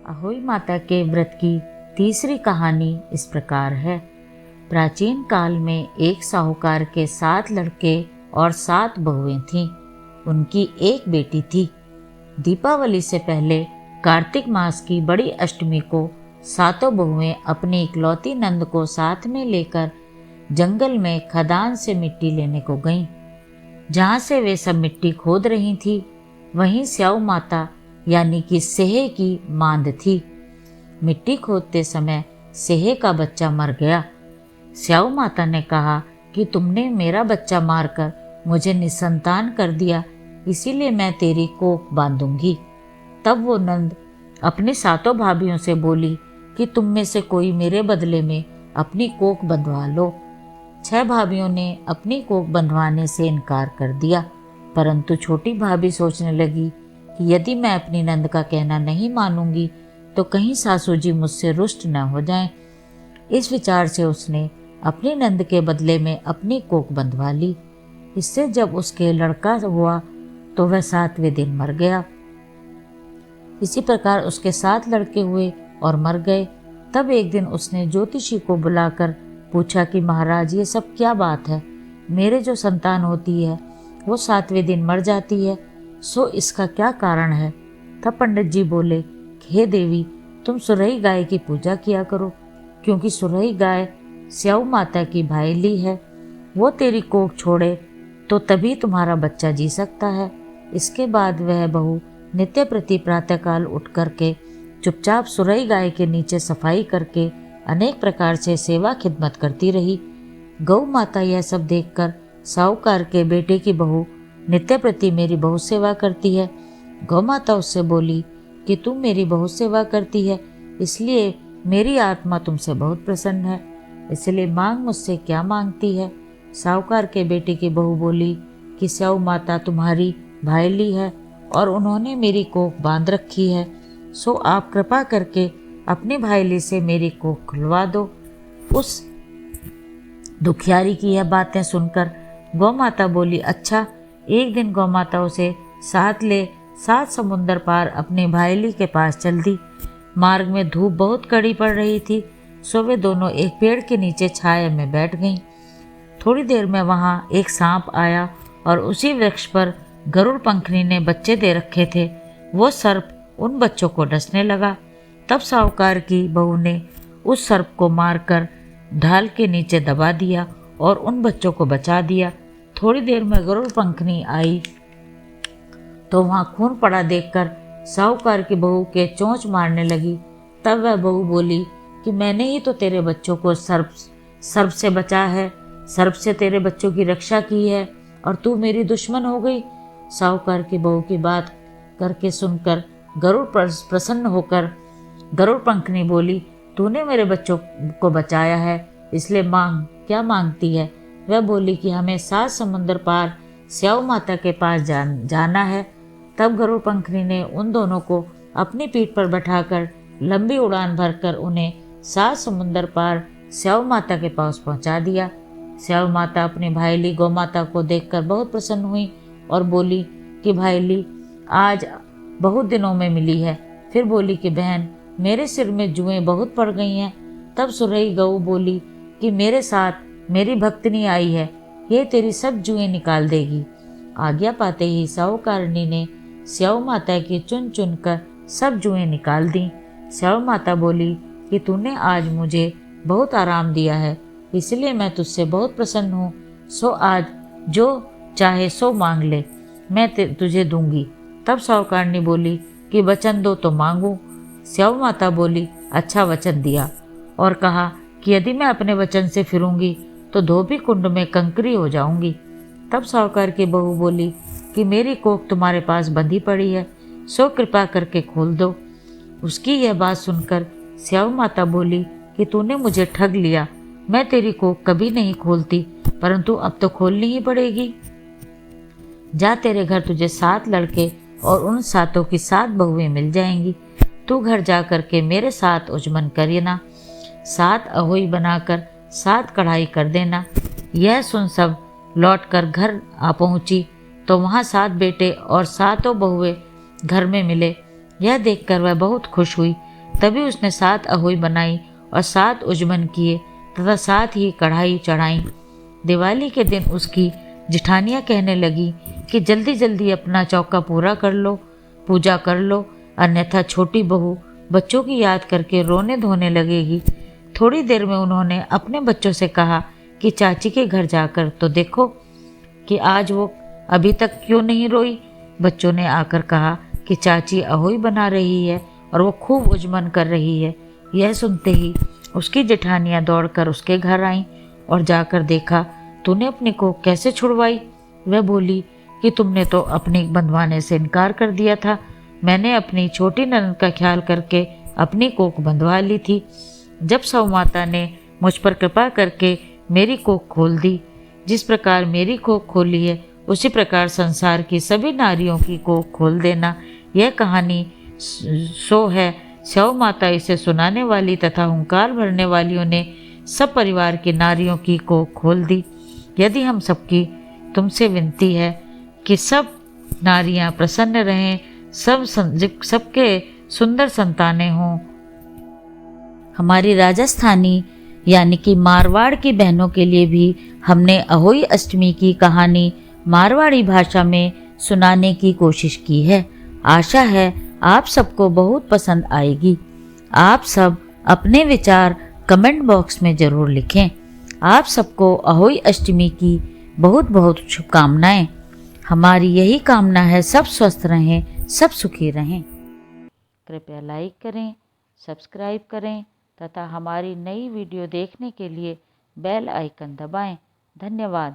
अहोई माता के व्रत की तीसरी कहानी इस प्रकार है। प्राचीन काल में एक साहूकार के 7 लड़के और 7 बहुएं थीं। उनकी एक बेटी थी। दीपावली से पहले कार्तिक मास की बड़ी अष्टमी को सातों बहुएं अपनी इकलौती नंद को साथ में लेकर जंगल में खदान से मिट्टी लेने को गईं। जहाँ से वे सब मिट्टी खोद रही थी वहीं स्याऊ माता यानी कि सेहे की मांद थी। मिट्टी खोदते समय सेहे का बच्चा मर गया। स्याऊ माता ने कहा कि तुमने मेरा बच्चा मारकर मुझे निसंतान कर दिया, इसीलिए मैं तेरी कोख बांधूंगी। तब वो नंद अपनी सातों भाभियों से बोली कि तुम में से कोई मेरे बदले में अपनी कोख बंधवा लो। 6 भाभियों ने अपनी कोख बंधवाने से इनकार कर दिया, परंतु छोटी भाभी सोचने लगी कि यदि मैं अपनी नंद का कहना नहीं मानूंगी तो कहीं सासू जी मुझसे रुष्ट न हो जाएं। इस विचार से उसने अपनी नंद के बदले में अपनी कोख बंधवा ली। इससे जब उसके लड़का हुआ तो वह 7वें दिन मर गया। इसी प्रकार उसके 7 लड़के हुए और मर गए। तब एक दिन उसने ज्योतिषी को बुलाकर पूछा कि महाराज, ये सब क्या बात है? मेरे जो संतान होती है वो 7वें दिन मर जाती है, सो इसका क्या कारण है? तब पंडित जी बोले, हे देवी, तुम सुरही गाय की पूजा किया करो, क्योंकि सुरही गाय स्याऊ माता की भाईली है। वो तेरी कोख छोड़े तो तभी तुम्हारा बच्चा जी सकता है। इसके बाद वह बहू नित्य प्रति प्रातःकाल उठ करके चुपचाप सुरही गाय के नीचे सफाई करके अनेक प्रकार से सेवा खिदमत करती रही। गौ माता यह सब देखकर साहूकार के बेटे की बहू नित्य प्रति मेरी बहुत सेवा करती है। गौ माता उससे बोली कि तुम मेरी बहुत सेवा करती है, इसलिए मेरी आत्मा तुमसे बहुत प्रसन्न है, इसलिए मांग मुझसे क्या मांगती है? साहूकार के बेटे की बहू बोली कि स्याऊ माता तुम्हारी भाईली है और उन्होंने मेरी कोख बांध रखी है, सो आप कृपा करके अपनी भाईली से मेरी कोख खुलवा दो। उस दुखियारी की यह बातें सुनकर गौ माता बोली, अच्छा। एक दिन गौ माता उसे साथ ले 7 समुंदर पार अपनी भाईली के पास चल दी। मार्ग में धूप बहुत कड़ी पड़ रही थी, सो वे दोनों एक पेड़ के नीचे छाया में बैठ गईं। थोड़ी देर में वहां एक सांप आया और उसी वृक्ष पर गरुड़ पंखनी ने बच्चे दे रखे थे। वो सर्प उन बच्चों को डसने लगा। तब साहूकार की बहू ने उस सर्प को मारकर ढाल के नीचे दबा दिया और उन बच्चों को बचा दिया। थोड़ी देर में गरुड़ पंखनी आई तो वहां खून पड़ा देखकर साहूकार की बहू के चोंच मारने लगी। तब वह बहू बोली कि मैंने ही तो तेरे बच्चों को सर्प से बचा है, सर्प से तेरे बच्चों की रक्षा की है और तू मेरी दुश्मन हो गई। साहूकार की बहू की बात करके सुनकर गरुड़ प्रसन्न होकर गरुड़ पंखनी बोली, तूने मेरे बच्चों को बचाया है, इसलिए मांग, क्या मांगती है? वह बोली कि हमें 7 समुंदर पार स्याऊ माता के पास जाना है। तब गरुड़ पंखनी ने उन दोनों को अपनी पीठ पर बैठाकर लंबी उड़ान भरकर उन्हें 7 समुंदर पार स्याऊ माता के पास पहुंचा दिया। स्याऊ माता अपनी भाईली गौ माता को देखकर बहुत प्रसन्न हुई और बोली कि भाईली, आज बहुत दिनों में मिली है। फिर बोली कि बहन, मेरे सिर में जुएं बहुत पड़ गई हैं। तब सुरही गऊ बोली कि मेरे साथ मेरी भक्तनी आई है, ये तेरी सब जुएं निकाल देगी। आज्ञा पाते ही साहूकारनी ने स्याऊ माता की चुन चुन कर सब जुएं निकाल दी। स्याऊ माता बोली कि तूने आज मुझे बहुत आराम दिया है, इसलिए मैं तुझसे बहुत प्रसन्न हूँ। सो आज जो चाहे सो मांग ले, मैं तुझे दूंगी। तब साहूकारनी बोली कि वचन दो तो मांगू। स्याऊ माता बोली, अच्छा, वचन दिया और कहा कि यदि मैं अपने वचन से फिरूंगी तो धोबी कुंड में कंकरी हो जाऊंगी। तब साहूकार की बहू बोली कि मेरी कोख तुम्हारे पास बंधी पड़ी है, सो कृपा करके खोल दो। उसकी यह बात सुनकर स्याऊ माता बोली कि तूने मुझे ठग लिया, मैं तेरी कोख कभी नहीं खोलती, परंतु अब तो खोलनी ही पड़ेगी। जा, तेरे घर तुझे 7 लड़के और उन 7 की 7 बहुएं मिल जाएंगी। तू घर जा करके मेरे साथ उजमन करिएना, 7 अहोई बनाकर 7 कढ़ाई कर देना। यह सुन सब लौटकर घर आ पहुंची तो वहां 7 बेटे और 7 बहुएं घर में मिले। यह देखकर वह बहुत खुश हुई। तभी उसने 7 अहोई बनाई और 7 उजमन किए तथा 7 ही कढ़ाई चढ़ाई। दिवाली के दिन उसकी जिठानियाँ कहने लगी कि जल्दी जल्दी अपना चौका पूरा कर लो, पूजा कर लो, अन्यथा छोटी बहू बच्चों की याद करके रोने धोने लगेगी। थोड़ी देर में उन्होंने अपने बच्चों से कहा कि चाची के घर जाकर तो देखो कि आज वो अभी तक क्यों नहीं रोई। बच्चों ने आकर कहा कि चाची अहोई बना रही है और वो खूब उजमन कर रही है। यह सुनते ही उसकी जेठानियाँ दौड़कर उसके घर आईं और जाकर देखा, तूने अपनी कोख कैसे छुड़वाई? वह बोली कि तुमने तो अपनी बंधवाने से इनकार कर दिया था। मैंने अपनी छोटी ननद का ख्याल करके अपनी कोख बंधवा ली थी। जब सौ माता ने मुझ पर कृपा करके मेरी कोख खोल दी, जिस प्रकार मेरी कोख खोली है उसी प्रकार संसार की सभी नारियों की कोख खोल देना। यह कहानी सो है। सौ माता इसे सुनाने वाली तथा हुंकार भरने वालियों ने सब परिवार की नारियों की कोख खोल दी। यदि हम सबकी तुमसे विनती है कि सब नारियां प्रसन्न रहें, सबके सुंदर संतानें हों। हमारी राजस्थानी यानी कि मारवाड़ की बहनों के लिए भी हमने अहोई अष्टमी की कहानी मारवाड़ी भाषा में सुनाने की कोशिश की है। आशा है आप सबको बहुत पसंद आएगी। आप सब अपने विचार कमेंट बॉक्स में ज़रूर लिखें। आप सबको अहोई अष्टमी की बहुत बहुत शुभकामनाएं। हमारी यही कामना है सब स्वस्थ रहें, सब सुखी रहें। कृपया लाइक करें, सब्सक्राइब करें तथा हमारी नई वीडियो देखने के लिए बेल आइकन दबाएं। धन्यवाद।